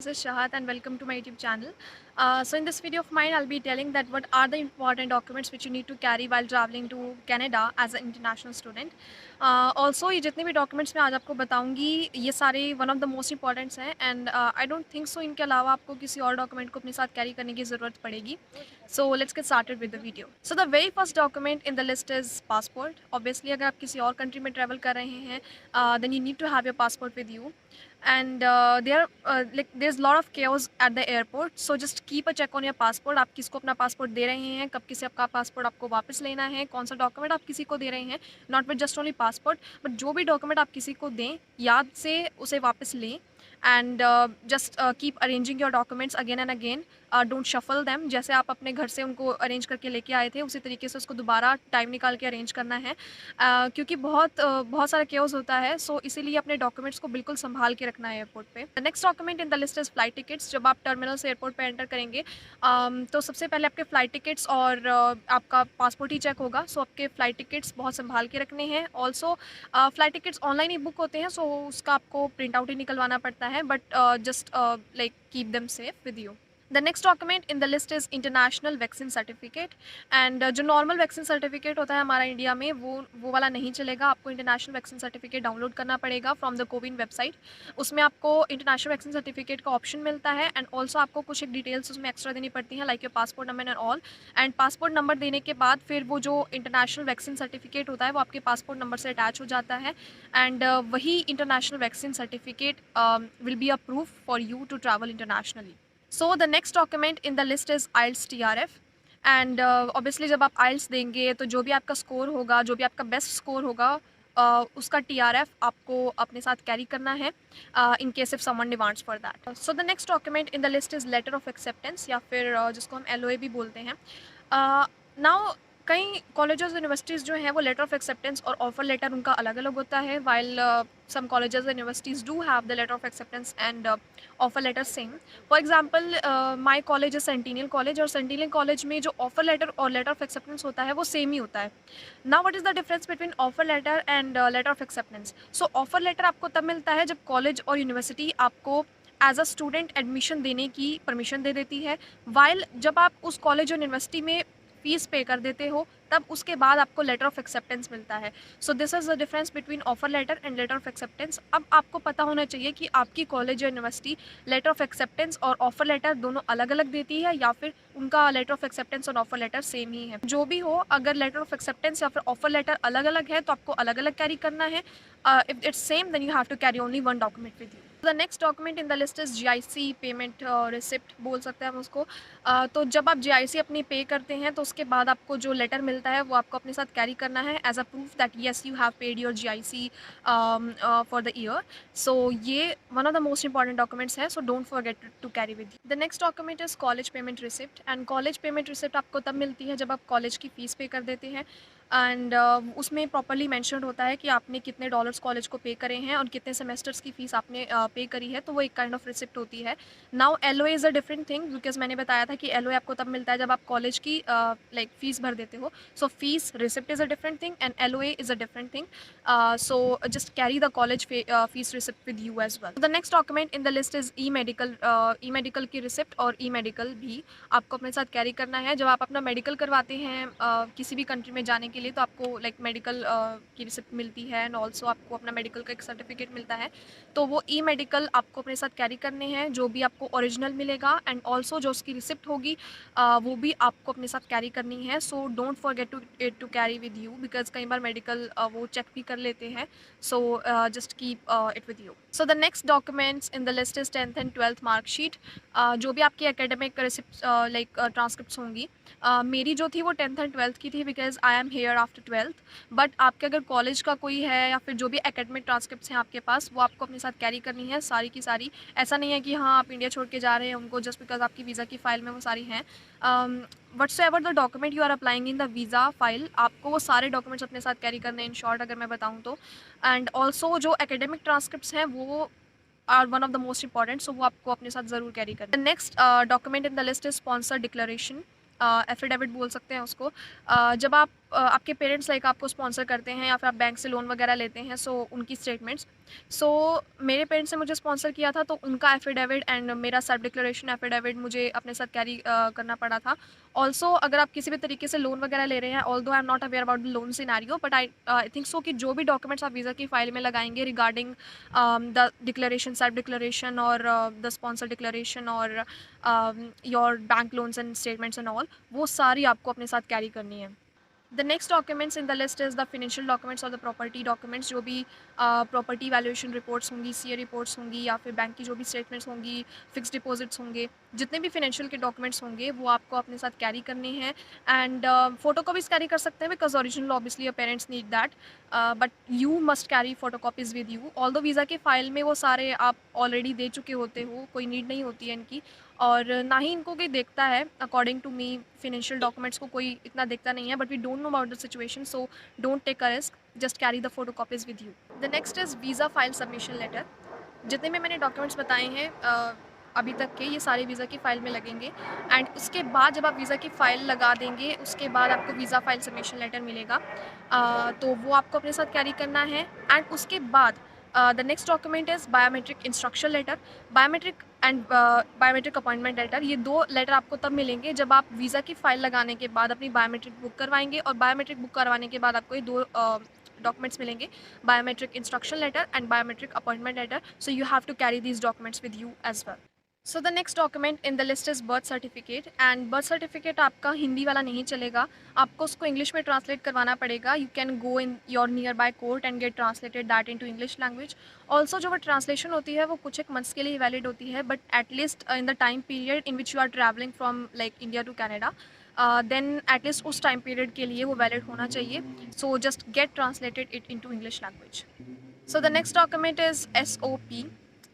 This is Shahat and welcome to my YouTube channel. So in this video of mine, I'll be telling that what are the important documents which you need to carry while traveling to Canada as an international student. Also ये जितने भी documents मैं आज आपको बताऊंगी ये सारे one of the most importants हैं and I don't think so इनके अलावा आपको किसी और document को अपने साथ carry करने की ज़रूरत पड़ेगी. So let's get started with the video. So the very first document in the list is passport. Obviously अगर आप किसी और country में travel कर रहे हैं then you need to have your passport with you. And there's a lot of chaos at the airport, so just keep a check on your passport. आप किसको अपना पासपोर्ट दे रहे हैं, कब किसी आपका पासपोर्ट आपको वापस लेना है, कौन सा डॉक्यूमेंट आप किसी को दे रहे हैं, not with just only passport but जो भी डॉक्यूमेंट आप किसी को दें याद से उसे वापस लें. And just keep arranging your documents again and again. Don't shuffle them. जैसे आप अपने घर से उनको अरेंज करके लेके आए थे उसी तरीके से उसको दोबारा टाइम निकाल के अरेंज करना है क्योंकि बहुत सारा केओस होता है. सो इसीलिए अपने डॉक्यूमेंट्स को बिल्कुल संभाल के रखना है एयरपोर्ट पे. The next document in the list is flight tickets. जब आप टर्मिनल से एयरपोर्ट पे एंटर करेंगे तो सबसे पहले आपके फ़्लाइट टिकट्स और आपका पासपोर्ट ही चेक होगा. सो आपके फ़्लाइट टिकट्स बहुत संभाल के रखने हैं. ऑल्सो फ़्लाइट टिकट्स ऑनलाइन ही बुक होते हैं सो उसका आपको प्रिंट आउट ही निकलवाना पड़ता है but just keep them safe with you. The next document in the list is international vaccine certificate and जो normal vaccine certificate होता है हमारा इंडिया में वो वाला नहीं चलेगा. आपको international vaccine certificate डाउनलोड करना पड़ेगा from the कोविन वेबसाइट. उसमें आपको international vaccine certificate का ऑप्शन मिलता है एंड ऑल्सो आपको कुछ एक डिटेल्स उसमें एक्स्ट्रा देनी पड़ती हैं like your passport number and all. And passport number देने के बाद फिर वो जो इंटरनेशनल वैक्सीन सर्टिफिकेट होता है वो आपके पासपोर्ट नंबर से अटैच हो जाता है एंड वही international vaccine certificate will be a proof for you to travel internationally. So the next document in the list is IELTS TRF. And obviously जब आप IELTS देंगे तो जो भी आपका स्कोर होगा, जो भी आपका बेस्ट स्कोर होगा उसका TRF आपको अपने साथ कैरी करना है in case if someone demands for that. So the next document in the list is letter of acceptance या फिर जिसको हम LOA भी बोलते हैं. नाउ कई कॉलेजेस यूनिवर्सिटीज़ जो हैं वो लेटर ऑफ एक्सेप्टेंस और ऑफर लेटर उनका अलग अलग होता है. While some colleges and universities do have the letter of acceptance and offer letter same. For example, my college is Centennial College और Centennial College में जो offer letter और letter of acceptance होता है वो same ही होता है. Now what is the difference between offer letter and letter of acceptance? So offer letter आपको तब मिलता है जब college और university आपको एज अ स्टूडेंट एडमिशन देने की परमिशन दे देती है. वाइल जब आप उस कॉलेज और यूनिवर्सिटी में फ़ीस पे कर देते हो तब उसके बाद आपको लेटर ऑफ एक्सेप्टेंस मिलता है. So this is the difference between offer letter and letter of acceptance. अब आपको पता होना चाहिए कि आपकी कॉलेज या यूनिवर्सिटी लेटर ऑफ एक्सेप्टेंस और ऑफर लेटर दोनों अलग अलग देती है या फिर उनका लेटर ऑफ एक्सेप्टेंस और ऑफर लेटर सेम ही है. जो भी हो, अगर लेटर ऑफ एक्सेप्टेंस या फिर ऑफर लेटर अलग अलग है तो आपको अलग अलग कैरी करना है. If it's same then you have to carry only one document with you. The next document in the list is GIC payment receipt बोल सकते हैं हम उसको. तो जब आप GIC अपनी पे करते हैं तो उसके बाद आपको जो लेटर मिलता है वो आपको अपने साथ कैरी करना है as a proof that yes you have paid your GIC for the year. So ये one of the most important documents है. So don't forget to carry with you. The next document is college payment receipt and college payment receipt आपको तब मिलती है जब आप college की fees पे कर देते हैं एंड उसमें प्रॉपर्ली मैंशनड होता है कि आपने कितने डॉलर्स कॉलेज को पे करे हैं और कितने सेमेस्टर्स की फ़ीस आपने पे करी है. तो वो एक काइंड ऑफ रिसिप्ट होती है. Now LOA is a different thing because मैंने बताया था कि LOA आपको तब मिलता है जब आप कॉलेज की फ़ीस भर देते हो. So fees receipt is a different thing and LOA is a different thing. So just carry the college fees receipt with you as well. The next document in the list is e medical की receipt और e medical भी आपको अपने साथ carry करना है. जब आप अपना मेडिकल करवाते हैं किसी भी कंट्री में जाने के लिए तो आपको मेडिकल की रिसिप्ट मिलती है एंड ऑल्सो आपको अपना मेडिकल का एक सर्टिफिकेट मिलता है. तो वो ई-मेडिकल आपको अपने साथ कैरी करने हैं. जो भी आपको ओरिजिनल मिलेगा एंड ऑल्सो जो उसकी रिसिप्ट होगी वो भी आपको अपने साथ कैरी करनी है. So don't forget to carry with you because कई बार मेडिकल वो चेक भी कर लेते हैं. So just keep it with you. So the next documents in the list is 10th and 12th marksheet. जो भी आपकी एकेडमिक रिसिप्ट ट्रांसक्रिप्ट्स होंगी. मेरी जो थी वो 10th एंड 12th की थी because I am here after 12th. But आपके अगर कॉलेज का कोई है या फिर जो भी एकेडमिक ट्रांसक्रिप्ट्स हैं आपके पास वो आपको अपने साथ कैरी करनी है सारी की सारी. ऐसा नहीं है कि हाँ आप इंडिया छोड़ के जा रहे हैं उनको जस्ट बिकॉज आपकी वीज़ा की फ़ाइल में वो सारी हैं. Whatsoever the document you are applying in the visa file आपको वो सारे डॉक्यूमेंट्स अपने साथ कैरी करने हैं इन शॉर्ट अगर मैं बताऊँ तो. एंड ऑल्सो जो एकेडमिक ट्रांसक्रिप्ट्स हैं वो are one of the most important. So वो आपको अपने साथ ज़रूर कैरी करना है. Next document in the list is sponsor declaration. Affidavit बोल सकते हैं उसको. जब आप आपके पेरेंट्स लाइक आपको स्पॉन्सर करते हैं या फिर आप बैंक से लोन वगैरह लेते हैं, सो उनकी स्टेटमेंट्स। सो मेरे पेरेंट्स ने मुझे स्पॉन्सर किया था, तो उनका एफिडेविट एंड मेरा सेल्फ डिक्लेरेशन एफिडेविट मुझे अपने साथ कैरी करना पड़ा था। ऑल्सो अगर आप किसी भी तरीके से लोन वगैरह ले रहे हैं, although I am not aware about the loan scenario, but I think so कि जो भी डॉक्यूमेंट्स आप वीज़ा की फाइल में लगाएंगे regarding the declaration, self declaration और द स्पॉन्सर डिक्लेरेशन और your bank loans and statements and all, वो सारी आपको अपने साथ कैरी करनी है। The next documents in the list is the financial documents और the property documents, जो भी प्रॉपर्टी वैल्यूएशन रिपोर्ट्स होंगी, सीए रिपोर्ट्स होंगी या फिर बैंक की जो भी स्टेटमेंट्स होंगी, फिक्स डिपॉजिट्स होंगे, जितने भी फाइनेंशियल के डॉक्यूमेंट्स होंगे वो आपको अपने साथ कैरी करने हैं। एंड फोटो कॉपीज कैरी कर सकते हैं because original obviously your parents need that, but you must carry photo copies with you. Although visa के फाइल में वो सारे आप ऑलरेडी दे चुके होते हो, कोई नीड नहीं होती है इनकी, और ना ही इनको कोई देखता है। According to me financial documents को कोई इतना देखता नहीं है, but we don't know about the situation, so don't take a risk, just carry the photo copies with you. The next is visa file submission letter. जितने भी मैंने documents बताए हैं अभी तक के, ये सारे वीज़ा की फ़ाइल में लगेंगे। एंड उसके बाद जब आप वीज़ा की फ़ाइल लगा देंगे, उसके बाद आपको वीज़ा फाइल सबमिशन लेटर मिलेगा, तो वो आपको अपने साथ कैरी करना है। एंड उसके बाद the next document is biometric instruction letter, biometric and biometric appointment letter. ये 2 लेटर आपको तब मिलेंगे जब आप वीज़ा की फ़ाइल लगाने के बाद अपनी बायोमेट्रिक बुक करवाएंगे, और बायोमेट्रिक बुक करवाने के बाद आपको ये 2 डॉक्यूमेंट्स मिलेंगे, biometric instruction letter and biometric appointment letter. So you have to carry these documents with you as well. So the next document in the list is birth certificate. And birth certificate आपका हिंदी वाला नहीं चलेगा, आपको उसको English में translate करवाना पड़ेगा। You can go in your nearby court and get translated that into English language. Also जो वो ट्रांसलेशन होती है वो कुछ एक मंथ्स के लिए वैलिड होती है, but at least in the time period in which you are travelling from like India to Canada, then at least उस टाइम पीरियड के लिए वो वैलिड होना चाहिए। So just get translated it into English language. So the next document is SOP,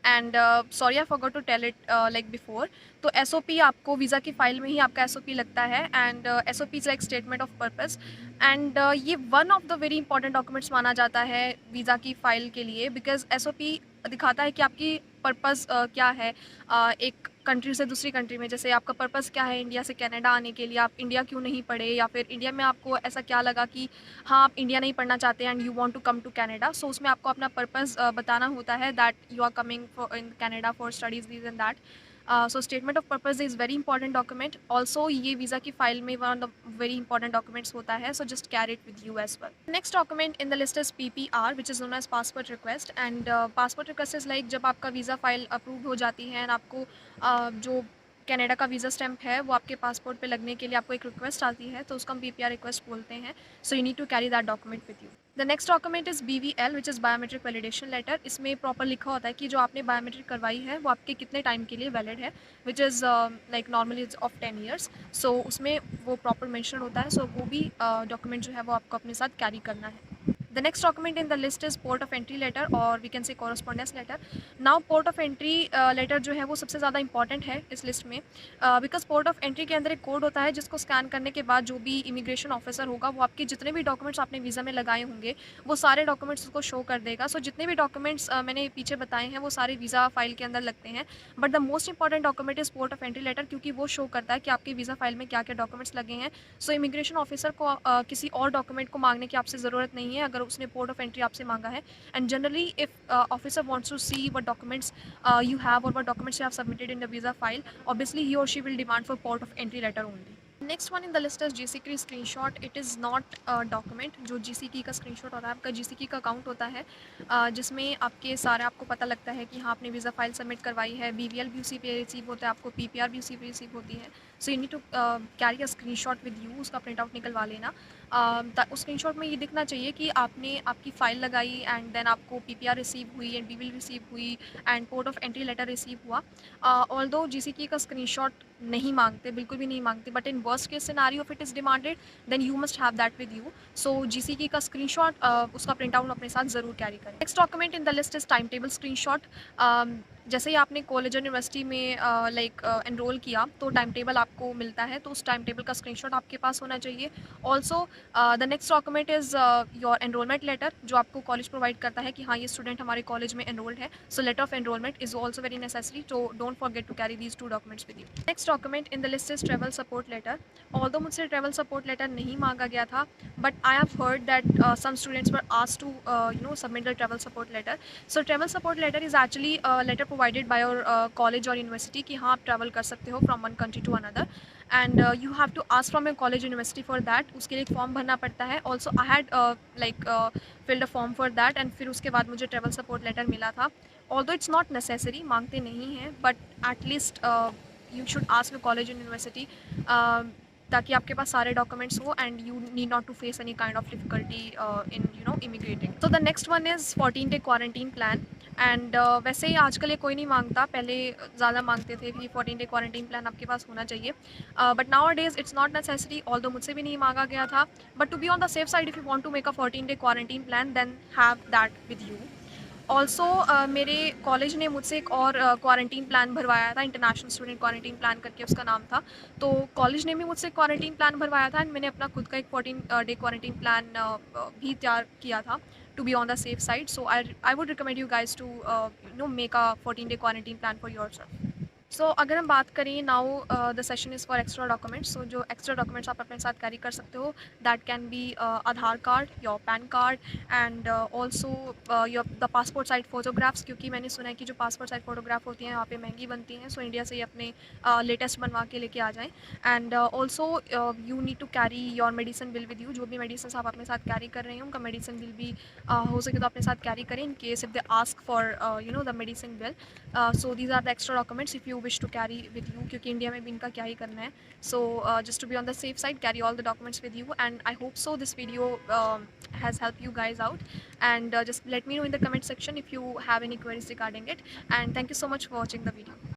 and sorry I forgot to tell it like before. तो SOP आपको visa की file में ही आपका SOP लगता है, and SOP is like statement of purpose. And ये one of the very important documents माना जाता है वीज़ा की फ़ाइल के लिए, बिकॉज SOP दिखाता है कि आपकी पर्पस क्या है एक कंट्री से दूसरी कंट्री में। जैसे आपका पर्पस क्या है इंडिया से कनाडा आने के लिए, आप इंडिया क्यों नहीं पढ़े, या फिर इंडिया में आपको ऐसा क्या लगा कि हाँ आप इंडिया नहीं पढ़ना चाहते and you want to come to Canada. So उसमें आपको अपना पर्पस बताना होता है that you are coming for in Canada for studies this and that. So statement of purpose is very important document. Also ये वीज़ा की file में one of the very important documents होता है, so just carry it with you as well. Next document in the list is PPR, which is known as passport request. And passport request is like जब आपका visa file approve हो जाती है and आपको जो Canada का visa stamp है वो आपके पासपोर्ट पे लगने के लिए आपको एक रिक्वेस्ट आती है, तो उसको हम PPR रिक्वेस्ट बोलते हैं। So you need to carry that document with you. The next document is BVL, which is biometric validation letter. इसमें प्रॉपर लिखा होता है कि जो आपने बायोमेट्रिक करवाई है वो आपके कितने टाइम के लिए वैलिड है, which is like normally is of 10 years. So उसमें वो प्रॉपर मेंशन होता है, सो वो भी डॉक्यूमेंट जो है वो आपको अपने साथ कैरी करना है। The next document in the list is port of entry letter, और we can say correspondence letter. Now port of entry letter जो है वो सबसे ज़्यादा इंपॉर्टेंट है इस लिस्ट में, बिकॉज पोर्ट ऑफ एंट्री के अंदर एक कोड होता है जिसको स्कैन करने के बाद जो भी इमिग्रेशन ऑफिसर होगा वो आपके जितने भी डॉक्यूमेंट्स आपने वीज़ा में लगाए होंगे वो सारे डॉक्यूमेंट्स उसको शो कर देगा। सो जितने भी डॉक्यूमेंट्स मैंने पीछे बताए हैं वो सारे वीज़ा फाइल के अंदर लगते हैं, but the most important document is port of entry letter, क्योंकि वो शो करता है कि आपके वीज़ा फाइल में क्या क्या डॉक्यूमेंट्स लगे हैं। सो इमिग्रेशन ऑफिसर को किसी और डॉक्यूमेंट को मांगने की आपसे ज़रूरत नहीं है अगर उसने पोर्ट ऑफ एंट्री आपसे मांगा है। And generally if officer wants to see what documents you have or what documents you have submitted in the visa file, obviously he or she will demand for port of entry letter only. Next one in the list is GCK screenshot. It is not document. जो GCK का screenshot होता है, आपका GCK का account होता है जिसमें आपके सारे आपको पता लगता है कि हाँ आपने वीज़ा फाइल सबमिट करवाई है। BVL भी उसी पे रिसीव होता है, आपको PPR भी उसी पे रिसीव होती है। So you need to carry a screenshot with you, उसका प्रिंट आउट निकलवा लेना। उस स्क्रीनशॉट में ये दिखना चाहिए कि आपने आपकी फ़ाइल लगाई एंड देन आपको PPR रिसीव हुई एंड BVL रिसीव हुई and port of entry letter receive हुआ। ऑल्दो GCK का स्क्रीनशॉट नहीं मांगते, बिल्कुल भी नहीं मांगते, but in worst case scenario if it is demanded then you must have that with you. So GCK का स्क्रीनशॉट उसका प्रिंट आउट अपने साथ ज़रूर कैरी करें। Next document in the list is time table screenshot. जैसे ही आपने college और university में एनरोल किया तो टाइम टेबल आपको मिलता है, तो उस टाइम टेबल का स्क्रीनशॉट आपके पास होना चाहिए। Also the next document is your enrolment letter, जो आपको कॉलेज प्रोवाइड करता है कि हाँ, ये स्टूडेंट हमारे कॉलेज में एनरोल्ड है। So letter of enrolment is also very necessary, तो don't forget to carry these 2 documents with you. Next document in the list is travel support letter. Although मुझसे ट्रैवल सपोर्ट लेटर नहीं मांगा गया था, but I have heard that some students were asked to submit the travel support letter. So travel support letter is actually a letter provided by your college or university कि हाँ, आप travel कर सकते हो from one country to another, and you have to ask from your college university for that. उसके लिए एक form भरना पड़ता है। Also I had filled a form for that, and फिर उसके बाद मुझे travel support letter मिला था। Although it's not necessary, मांगते नहीं हैं, but at least you should ask your college and university, ताकि आपके पास सारे डॉक्यूमेंट्स हो and you need not to face any kind of difficulty in immigrating. तो the next one is 14 day quarantine plan. And वैसे ही आजकल ये कोई नहीं मांगता, पहले ज़्यादा मांगते थे कि 14 डे क्वारंटीन प्लान आपके पास होना चाहिए, but nowadays it's not necessary, although मुझसे भी नहीं मांगा गया था। But to be on the safe side, if you want to make a 14 day quarantine plan, then have that with you. Also मेरे कॉलेज ने मुझसे एक और क्वारंटीन प्लान भरवाया था, इंटरनेशनल स्टूडेंट क्वारंटीन प्लान करके उसका नाम था। तो कॉलेज ने भी मुझसे क्वारंटीन प्लान भरवाया था, एंड मैंने अपना खुद का एक 14 डे क्वारंटीन प्लान भी तैयार किया था to be on the safe side. So I would recommend you guys to make a 14 day quarantine plan for your self. So अगर हम बात करें, now the session is for extra documents. So जो extra documents आप अपने साथ carry कर सकते हो, that can be Aadhaar card, your pan card, and also your the passport size photographs, क्योंकि मैंने सुना है कि जो पासपोर्ट साइज फोटोग्राफ होती हैं वहाँ पे महंगी बनती हैं। सो इंडिया से ही अपने लेटेस्ट बनवा के लेके आ जाएँ। And also you need to carry your medicine bill with you. जो भी मेडिसिन आप अपने साथ कैरी कर रहे हैं, उनका मेडिसिन बिल भी हो सके तो अपने साथ कैरी करें, इन case if they ask for the medicine bill. So these are the extra documents if you wish to carry with you, क्योंकि इंडिया में भी इनका क्या ही करना है। So just to be on the safe side, carry all the documents with you, and I hope so this video has helped you guys out, and just let me know in the comment section if you have any queries regarding it, and thank you so much for watching the video.